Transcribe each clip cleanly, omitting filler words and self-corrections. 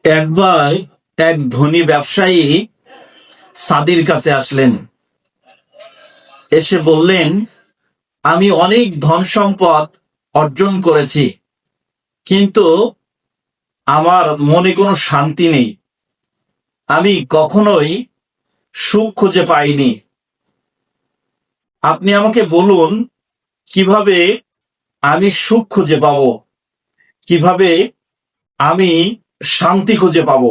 একবার এক ধনী ব্যবসায়ী সাদির কাছে আসলেন। এসে বললেন, আমি অনেক ধন সম্পদ অর্জন করেছি, কিন্তু আমার মনে কোনো শান্তি নেই। আমি কখনোই সুখ খুঁজে পাইনি। আপনি আমাকে বলুন, কিভাবে আমি সুখ খুঁজে পাবো, কিভাবে আমি শান্তি খুঁজে পাবো।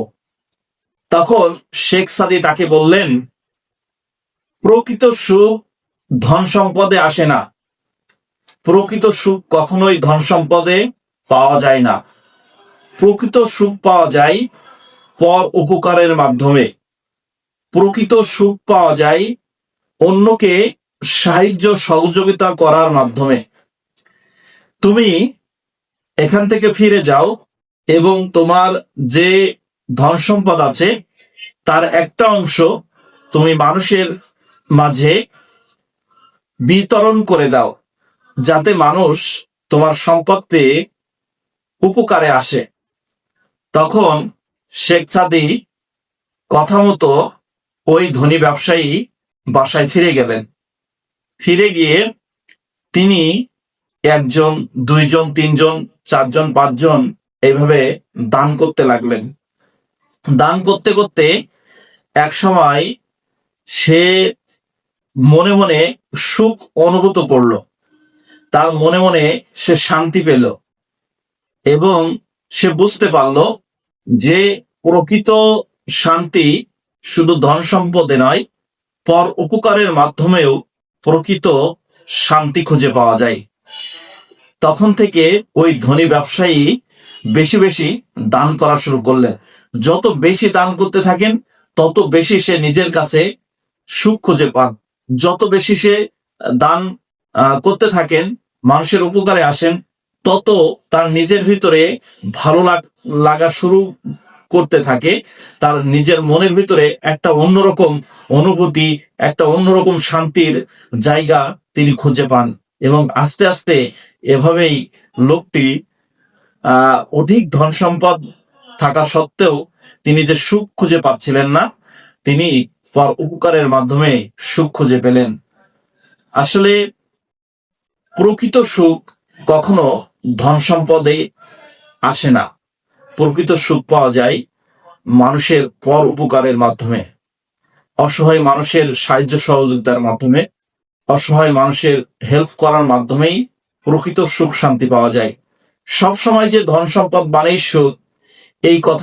তখন শেখ সাদি তাকে বললেন, প্রকৃত সুখ ধন সম্পদে আসে না। প্রকৃত সুখ কখনোই ধন সম্পদে পাওয়া যায় না। প্রকৃত সুখ পাওয়া যায় পর উপকারের মাধ্যমে। প্রকৃত সুখ পাওয়া যায় অন্যকে সাহায্য সহযোগিতা করার মাধ্যমে। তুমি এখান থেকে ফিরে যাও এবং তোমার যে ধন সম্পদ আছে তার একটা অংশ তুমি মানুষের মাঝে বিতরণ করে দাও, যাতে মানুষ তোমার সম্পদ পেয়ে উপকারে আসে। তখন শেখ সাদি কথা মতো ওই ধনী ব্যবসায়ী বাসায় ফিরে গেলেন। ফিরে গিয়ে তিনি একজন, দুইজন, তিনজন, চারজন, পাঁচজন এইভাবে দান করতে লাগলেন। দান করতে করতে এক সময় সে মনে মনে সুখ অনুভূত করলো। তার মনে মনে সে শান্তি পেল এবং সে বুঝতে পারল যে প্রকৃত শান্তি শুধু ধন সম্পদে নয়, পর উপকারের মাধ্যমেও প্রকৃত শান্তি খুঁজে পাওয়া যায়। তখন থেকে ওই ধনী ব্যবসায়ী বেশি বেশি দান করা শুরু করলেন। যত বেশি দান করতে থাকেন তত বেশি সে নিজের কাছে সুখ খুঁজে পান। যত বেশি সে দান করতে থাকেন, মানুষের উপকারে আসেন, তত তার নিজের ভিতরে ভালো লাগা শুরু করতে থাকে। তার নিজের মনের ভিতরে একটা অন্যরকম অনুভূতি, একটা অন্যরকম শান্তির জায়গা তিনি খুঁজে পান। এবং আস্তে আস্তে এভাবেই লোকটি অধিক ধন সম্পদ থাকা সত্ত্বেও তিনি যে সুখ খুঁজে পাচ্ছিলেন না, তিনি পর উপকারের মাধ্যমে সুখ খুঁজে পেলেন। আসলে প্রকৃত সুখ কখনো ধন সম্পদে আসে না। প্রকৃত সুখ পাওয়া যায় মানুষের পর উপকারের মাধ্যমে, অসহায় মানুষের সাহায্য সহযোগিতার মাধ্যমে, অসহায় মানুষের হেল্প করার মাধ্যমেই প্রকৃত সুখ শান্তি পাওয়া যায়। সব সময় যে ধন সম্পদ মানেই সুখ, এই কথা